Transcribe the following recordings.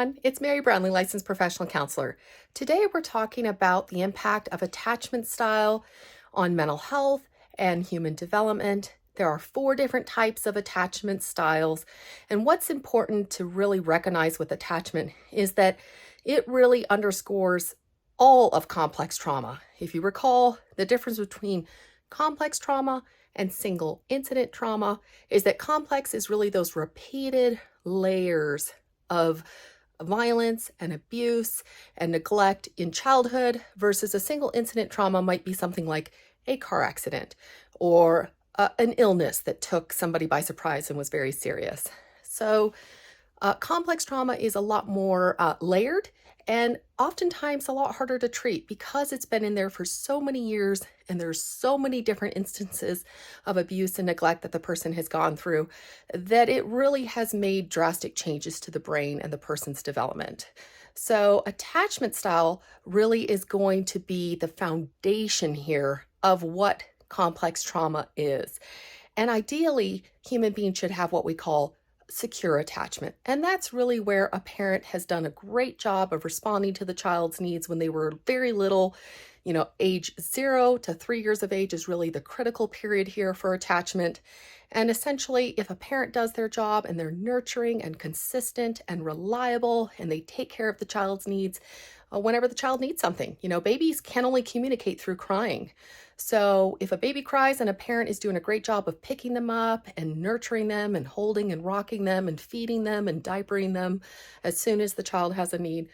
everyone. It's Mary Brownlee, licensed professional counselor. Today we're talking about the impact of attachment style on mental health and human development. There are 4 different types of attachment styles, and what's important to really recognize with attachment is that it really underscores all of complex trauma. If you recall, the difference between complex trauma and single incident trauma is that complex is really those repeated layers of violence and abuse and neglect in childhood, versus a single incident trauma might be something like a car accident or an illness that took somebody by surprise and was very serious. So complex trauma is a lot more layered and oftentimes a lot harder to treat because it's been in there for so many years and there's so many different instances of abuse and neglect that the person has gone through that it really has made drastic changes to the brain and the person's development. So attachment style really is going to be the foundation here of what complex trauma is. And ideally, human beings should have what we call secure attachment. And that's really where a parent has done a great job of responding to the child's needs when they were very little. Age 0 to 3 years of age is really the critical period here for attachment. And essentially, if a parent does their job and they're nurturing and consistent and reliable and they take care of the child's needs, whenever the child needs something, babies can only communicate through crying. So if a baby cries and a parent is doing a great job of picking them up and nurturing them and holding and rocking them and feeding them and diapering them, as soon as the child has a need,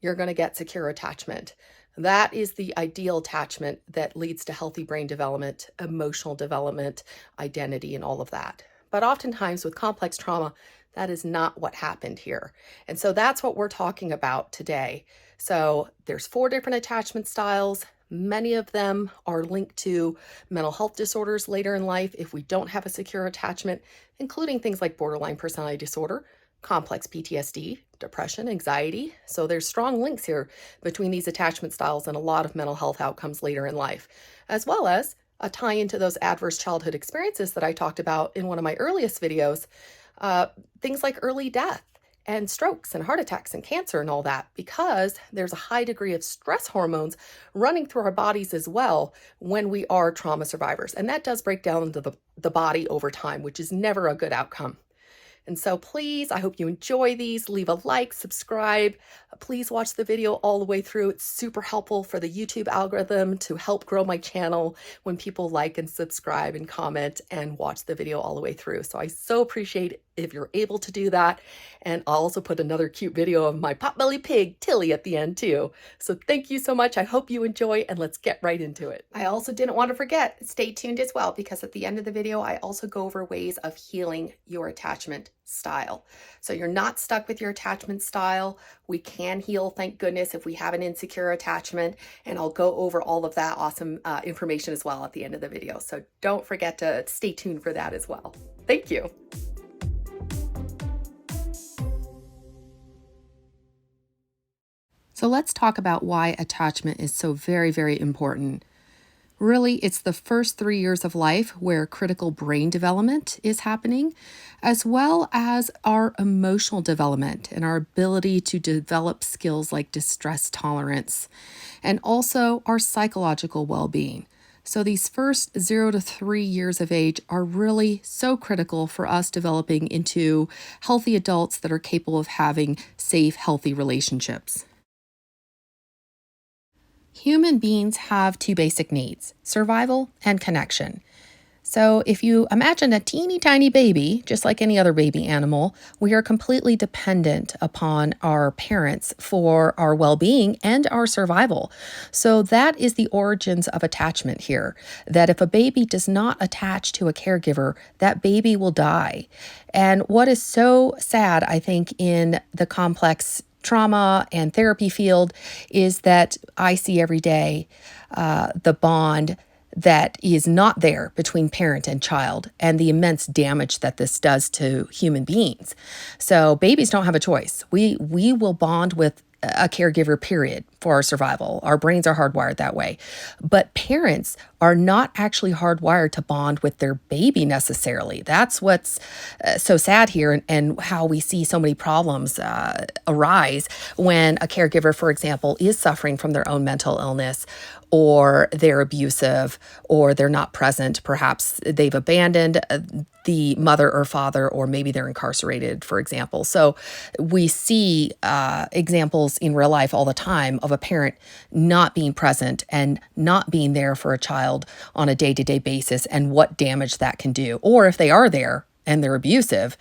you're going to get secure attachment. That is the ideal attachment that leads to healthy brain development, emotional development, identity, and all of that. But oftentimes with complex trauma, that is not what happened here. And so that's what we're talking about today. So there's 4 different attachment styles. Many of them are linked to mental health disorders later in life if we don't have a secure attachment, including things like borderline personality disorder, complex PTSD, depression, anxiety. So there's strong links here between these attachment styles and a lot of mental health outcomes later in life, as well as a tie into those adverse childhood experiences that I talked about in one of my earliest videos, things like early death and strokes and heart attacks and cancer and all that, because there's a high degree of stress hormones running through our bodies as well when we are trauma survivors. And that does break down into the body over time, which is never a good outcome. And so please, I hope you enjoy these. Leave a like, subscribe. Please watch the video all the way through. It's super helpful for the YouTube algorithm to help grow my channel when people like and subscribe and comment and watch the video all the way through. So I so appreciate if you're able to do that. And I'll also put another cute video of my potbelly pig, Tilly, at the end too. So thank you so much. I hope you enjoy, and let's get right into it. I also didn't want to forget, stay tuned as well, because at the end of the video, I also go over ways of healing your attachment style. So you're not stuck with your attachment style. We can heal, thank goodness, if we have an insecure attachment. And I'll go over all of that awesome information as well at the end of the video. So don't forget to stay tuned for that as well. Thank you. So let's talk about why attachment is so very, very important. Really, it's the first 3 years of life where critical brain development is happening, as well as our emotional development and our ability to develop skills like distress tolerance, and also our psychological well-being. So these first 0 to 3 years of age are really so critical for us developing into healthy adults that are capable of having safe, healthy relationships. Human beings have 2 basic needs: survival and connection. So if you imagine a teeny tiny baby, just like any other baby animal, we are completely dependent upon our parents for our well-being and our survival. So that is the origins of attachment here, that if a baby does not attach to a caregiver, that baby will die. And what is so sad, I think, in the complex trauma and therapy field is that I see every day the bond that is not there between parent and child and the immense damage that this does to human beings. So babies don't have a choice. We will bond with a caregiver, period, for our survival. Our brains are hardwired that way. But parents are not actually hardwired to bond with their baby necessarily. That's what's so sad here, and how we see so many problems arise when a caregiver, for example, is suffering from their own mental illness, or they're abusive, or they're not present. Perhaps they've abandoned the mother or father, or maybe they're incarcerated, for example. So we see examples in real life all the time of a parent not being present and not being there for a child on a day-to-day basis, and what damage that can do. Or if they are there and they're abusive,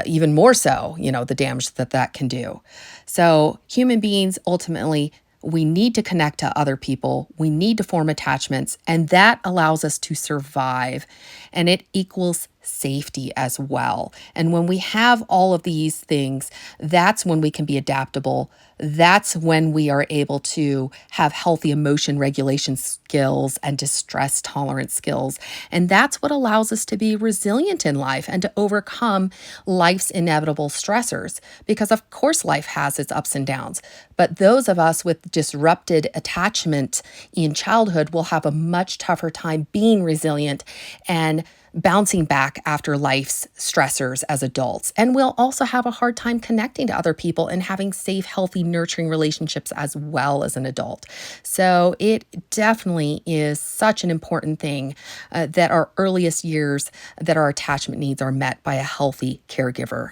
even more so, the damage that can do. So human beings, ultimately, we need to connect to other people. We need to form attachments, and that allows us to survive, and it equals safety as well. And when we have all of these things, that's when we can be adaptable. That's when we are able to have healthy emotion regulation skills and distress tolerance skills. And that's what allows us to be resilient in life and to overcome life's inevitable stressors. Because of course life has its ups and downs, but those of us with disrupted attachment in childhood will have a much tougher time being resilient and bouncing back after life's stressors as adults. And we'll also have a hard time connecting to other people and having safe, healthy, nurturing relationships as well as an adult. So it definitely is such an important thing that our earliest years, that our attachment needs are met by a healthy caregiver.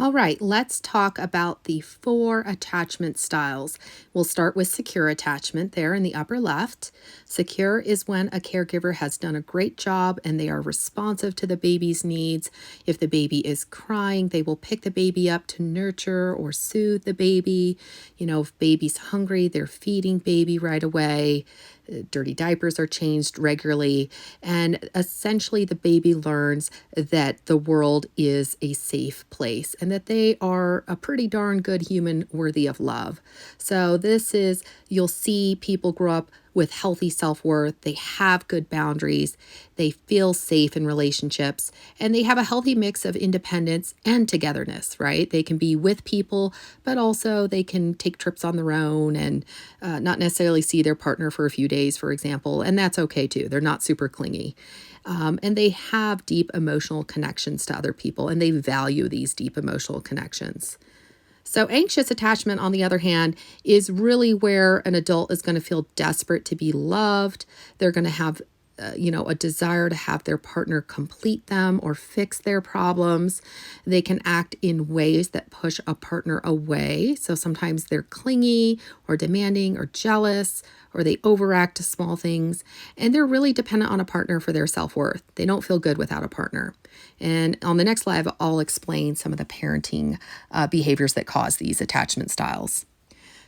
All right, let's talk about the 4 attachment styles. We'll start with secure attachment there in the upper left. Secure is when a caregiver has done a great job and they are responsive to the baby's needs. If the baby is crying, they will pick the baby up to nurture or soothe the baby. If baby's hungry, they're feeding baby right away. Dirty diapers are changed regularly, and essentially the baby learns that the world is a safe place and that they are a pretty darn good human worthy of love. So you'll see people grow up with healthy self-worth. They have good boundaries. They feel safe in relationships, and they have a healthy mix of independence and togetherness, right? They can be with people, but also they can take trips on their own and not necessarily see their partner for a few days, for example, and that's okay too. They're not super clingy. And they have deep emotional connections to other people, and they value these deep emotional connections. So anxious attachment, on the other hand, is really where an adult is going to feel desperate to be loved. They're going to have a desire to have their partner complete them or fix their problems. They can act in ways that push a partner away. So sometimes they're clingy or demanding or jealous, or they overact to small things, and they're really dependent on a partner for their self-worth. They don't feel good without a partner. And on the next slide, I'll explain some of the parenting behaviors that cause these attachment styles.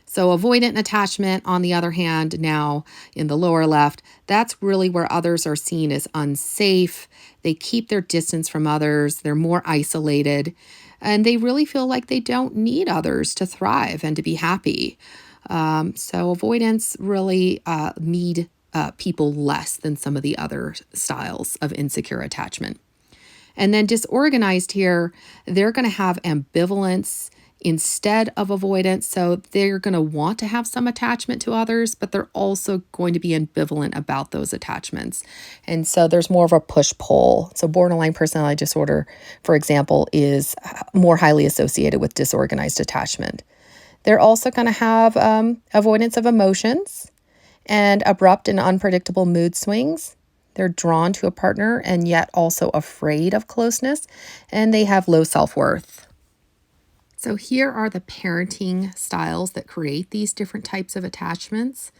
So avoidant attachment, on the other hand, now in the lower left, that's really where others are seen as unsafe. They keep their distance from others. They're more isolated, and they really feel like they don't need others to thrive and to be happy. So avoidance really need people less than some of the other styles of insecure attachment. And then disorganized here, they're going to have ambivalence instead of avoidance. So they're going to want to have some attachment to others, but they're also going to be ambivalent about those attachments. And so there's more of a push-pull. So borderline personality disorder, for example, is more highly associated with disorganized attachment. They're also going to have avoidance of emotions and abrupt and unpredictable mood swings. They're drawn to a partner and yet also afraid of closeness, and they have low self-worth. So here are the parenting styles that create these different types of attachments.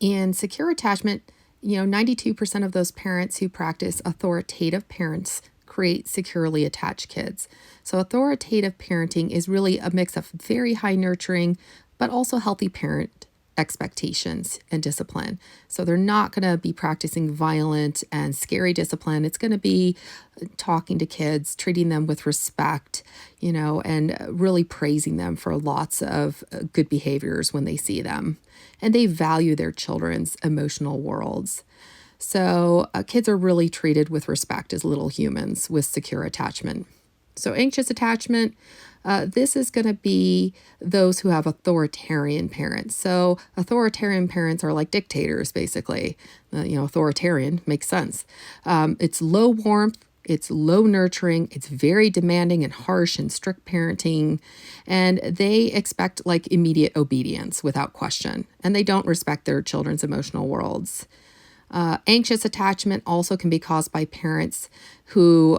In secure attachment, 92% of those parents who practice authoritative parents create securely attached kids. So authoritative parenting is really a mix of very high nurturing, but also healthy parent expectations and discipline. So they're not going to be practicing violent and scary discipline. It's going to be talking to kids, treating them with respect, and really praising them for lots of good behaviors when they see them. And they value their children's emotional worlds. So kids are really treated with respect as little humans with secure attachment. So anxious attachment, This is going to be those who have authoritarian parents. So authoritarian parents are like dictators, basically. Authoritarian makes sense. It's low warmth. It's low nurturing. It's very demanding and harsh and strict parenting. And they expect like immediate obedience without question. And they don't respect their children's emotional worlds. Anxious attachment also can be caused by parents who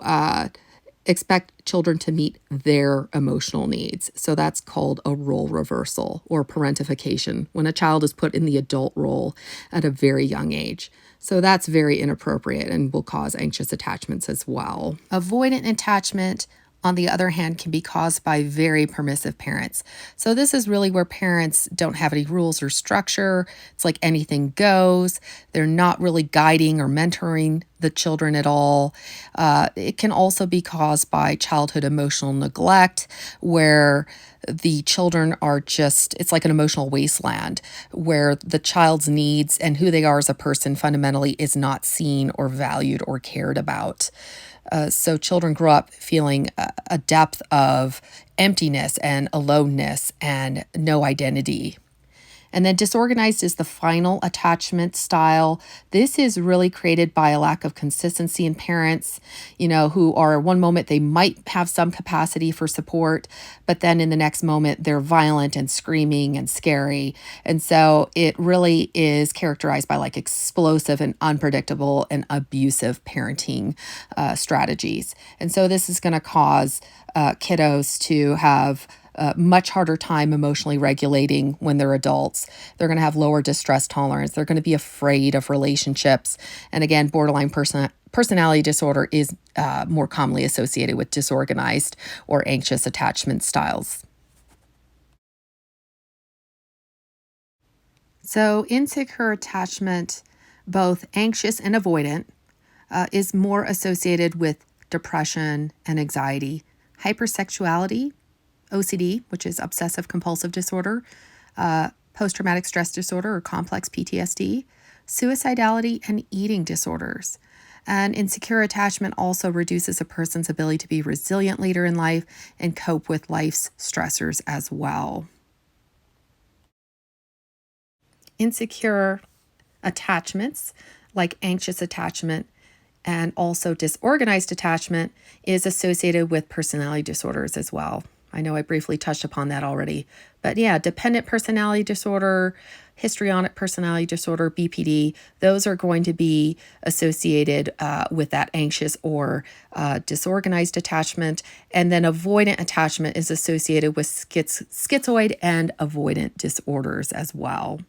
expect children to meet their emotional needs. So that's called a role reversal or parentification, when a child is put in the adult role at a very young age. So that's very inappropriate and will cause anxious attachments as well. Avoidant attachment, on the other hand, can be caused by very permissive parents. So this is really where parents don't have any rules or structure. It's like anything goes. They're not really guiding or mentoring the children at all. It can also be caused by childhood emotional neglect, where the children are just, it's like an emotional wasteland where the child's needs and who they are as a person fundamentally is not seen or valued or cared about. So children grow up feeling a depth of emptiness and aloneness and no identity. And then disorganized is the final attachment style. This is really created by a lack of consistency in parents, who are one moment they might have some capacity for support, but then in the next moment they're violent and screaming and scary. And so it really is characterized by like explosive and unpredictable and abusive parenting strategies. And so this is going to cause kiddos to have much harder time emotionally regulating when they're adults. They're going to have lower distress tolerance. They're going to be afraid of relationships. And again, borderline personality disorder is more commonly associated with disorganized or anxious attachment styles. So insecure attachment, both anxious and avoidant, is more associated with depression and anxiety, hypersexuality, OCD, which is obsessive compulsive disorder, post-traumatic stress disorder or complex PTSD, suicidality, and eating disorders. And insecure attachment also reduces a person's ability to be resilient later in life and cope with life's stressors as well. Insecure attachments, like anxious attachment and also disorganized attachment, is associated with personality disorders as well. I know I briefly touched upon that already. But yeah, dependent personality disorder, histrionic personality disorder, BPD, those are going to be associated with that anxious or disorganized attachment. And then avoidant attachment is associated with schizoid and avoidant disorders as well.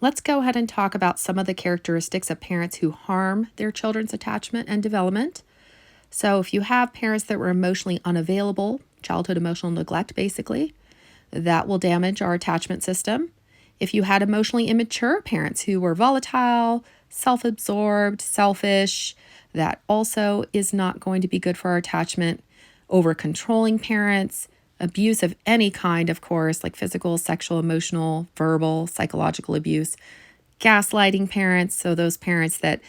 Let's go ahead and talk about some of the characteristics of parents who harm their children's attachment and development. So if you have parents that were emotionally unavailable, childhood emotional neglect basically, that will damage our attachment system. If you had emotionally immature parents who were volatile, self-absorbed, selfish, that also is not going to be good for our attachment. Over-controlling parents, abuse of any kind, of course, like physical, sexual, emotional, verbal, psychological abuse. Gaslighting parents, so those parents that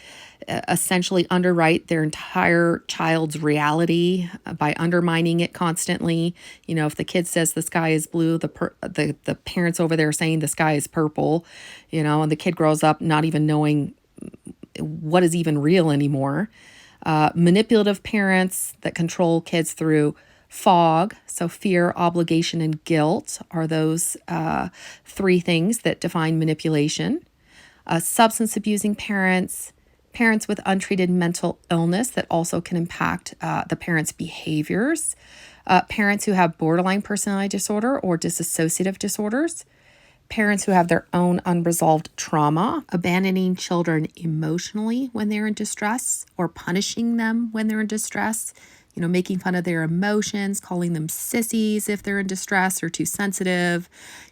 essentially underwrite their entire child's reality by undermining it constantly. If the kid says the sky is blue, the parents over there saying the sky is purple, and the kid grows up not even knowing what is even real anymore. Manipulative parents that control kids through fog, so fear, obligation, and guilt are those three things that define manipulation. Substance abusing parents, parents with untreated mental illness that also can impact the parents' behaviors, parents who have borderline personality disorder or dissociative disorders, parents who have their own unresolved trauma, abandoning children emotionally when they're in distress or punishing them when they're in distress, making fun of their emotions, calling them sissies if they're in distress or too sensitive.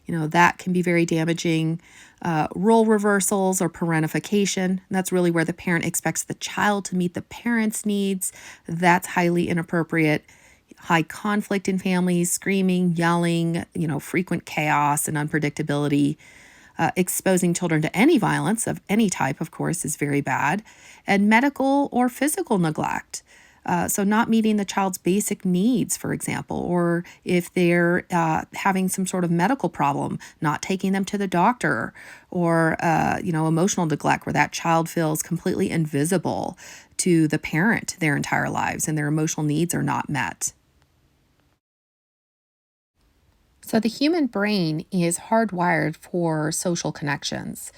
That can be very damaging. Role reversals or parentification. That's really where the parent expects the child to meet the parent's needs. That's highly inappropriate. High conflict in families, screaming, yelling, frequent chaos and unpredictability. Exposing children to any violence of any type, of course, is very bad. And medical or physical neglect. So not meeting the child's basic needs, for example, or if they're having some sort of medical problem, not taking them to the doctor, or emotional neglect where that child feels completely invisible to the parent their entire lives and their emotional needs are not met. So the human brain is hardwired for social connections.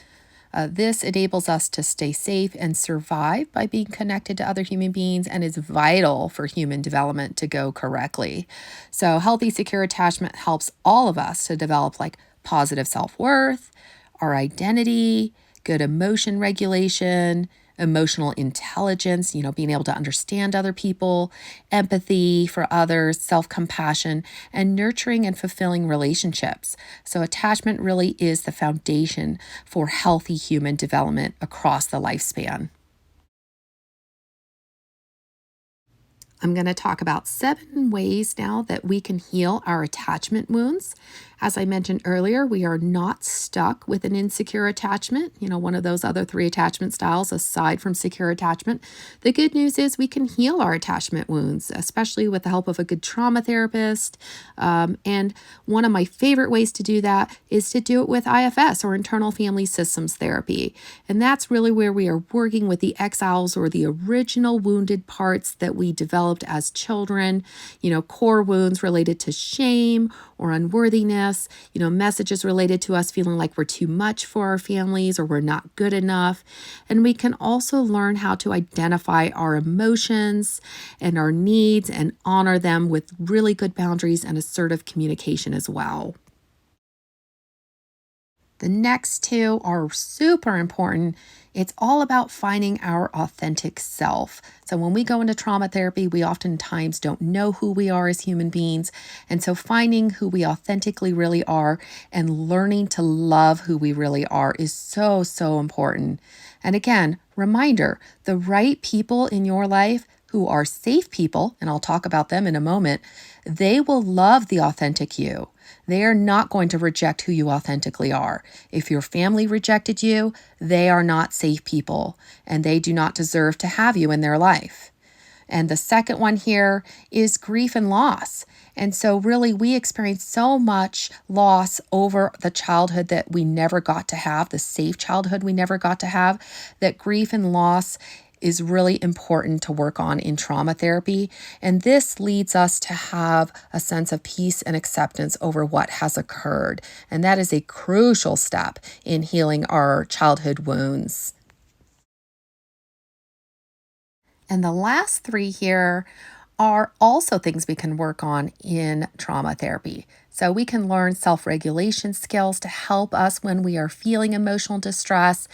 This enables us to stay safe and survive by being connected to other human beings and is vital for human development to go correctly. So, healthy, secure attachment helps all of us to develop like positive self worth, our identity, good emotion regulation, emotional intelligence, being able to understand other people, empathy for others, self compassion, and nurturing and fulfilling relationships. So, attachment really is the foundation for healthy human development across the lifespan. I'm going to talk about 7 ways now that we can heal our attachment wounds. As I mentioned earlier, we are not stuck with an insecure attachment, one of those other 3 attachment styles aside from secure attachment. The good news is we can heal our attachment wounds, especially with the help of a good trauma therapist. And one of my favorite ways to do that is to do it with IFS or internal family systems therapy. And that's really where we are working with the exiles or the original wounded parts that we developed as children, core wounds related to shame or unworthiness, messages related to us feeling like we're too much for our families or we're not good enough. And we can also learn how to identify our emotions and our needs and honor them with really good boundaries and assertive communication as well. The next 2 are super important. It's all about finding our authentic self. So, when we go into trauma therapy, we oftentimes don't know who we are as human beings. And so, finding who we authentically really are and learning to love who we really are is so, so important. And again, reminder, the right people in your life who are safe people, and I'll talk about them in a moment, they will love the authentic you. They are not going to reject who you authentically are. If your family rejected you, they are not safe people and they do not deserve to have you in their life. And the second one here is grief and loss. And so really we experience so much loss over the childhood that we never got to have, the safe childhood we never got to have, that grief and loss is really important to work on in trauma therapy. And this leads us to have a sense of peace and acceptance over what has occurred. And that is a crucial step in healing our childhood wounds. And the last 3 here are also things we can work on in trauma therapy. So we can learn self-regulation skills to help us when we are feeling emotional distress.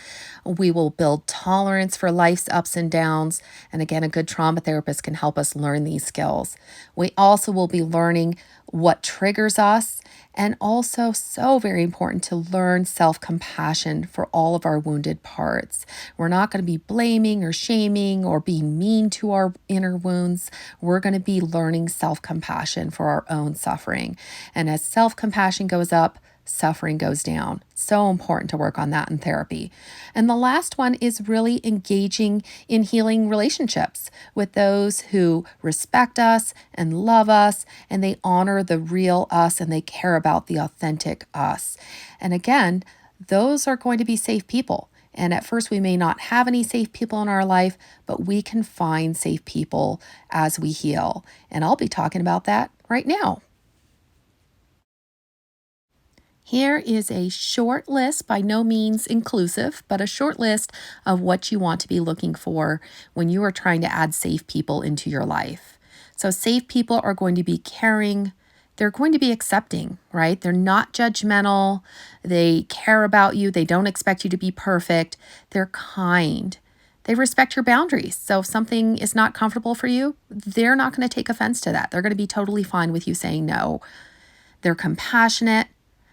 We will build tolerance for life's ups and downs. And again, a good trauma therapist can help us learn these skills. We also will be learning what triggers us, and also so very important to learn self-compassion for all of our wounded parts. We're not going to be blaming or shaming or being mean to our inner wounds. We're going to be learning self-compassion for our own suffering. And as self-compassion goes up, suffering goes down. So important to work on that in therapy. And the last one is really engaging in healing relationships with those who respect us and love us, and they honor the real us and they care about the authentic us. And again, those are going to be safe people. And at first, we may not have any safe people in our life, but we can find safe people as we heal. And I'll be talking about that right now. Here is a short list, by no means inclusive, but a short list of what you want to be looking for when you are trying to add safe people into your life. So safe people are going to be caring. They're going to be accepting, right? They're not judgmental. They care about you. They don't expect you to be perfect. They're kind. They respect your boundaries. So if something is not comfortable for you, they're not going to take offense to that. They're going to be totally fine with you saying no. They're compassionate.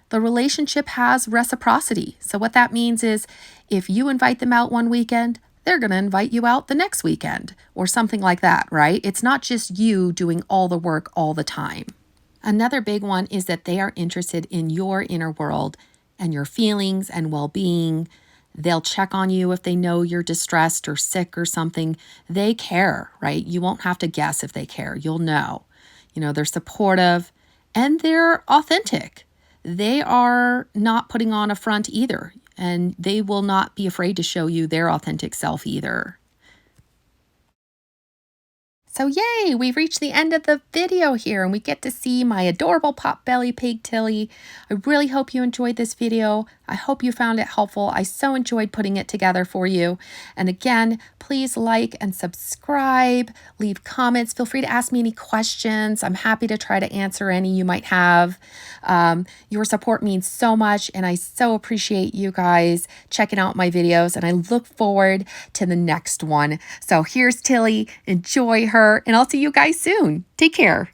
The relationship has reciprocity. So what that means is if you invite them out one weekend, they're going to invite you out the next weekend or something like that, right? It's not just you doing all the work all the time. Another big one is that they are interested in your inner world and your feelings and well-being. They'll check on you if they know you're distressed or sick or something. They care, right? You won't have to guess if they care. You'll know. They're supportive and they're authentic. They are not putting on a front either, and they will not be afraid to show you their authentic self either. So yay, we've reached the end of the video here and we get to see my adorable potbelly pig Tilly. I really hope you enjoyed this video. I hope you found it helpful. I so enjoyed putting it together for you. And again, please like and subscribe, leave comments. Feel free to ask me any questions. I'm happy to try to answer any you might have. Your support means so much and I so appreciate you guys checking out my videos, and I look forward to the next one. So here's Tilly. Enjoy her, and I'll see you guys soon. Take care.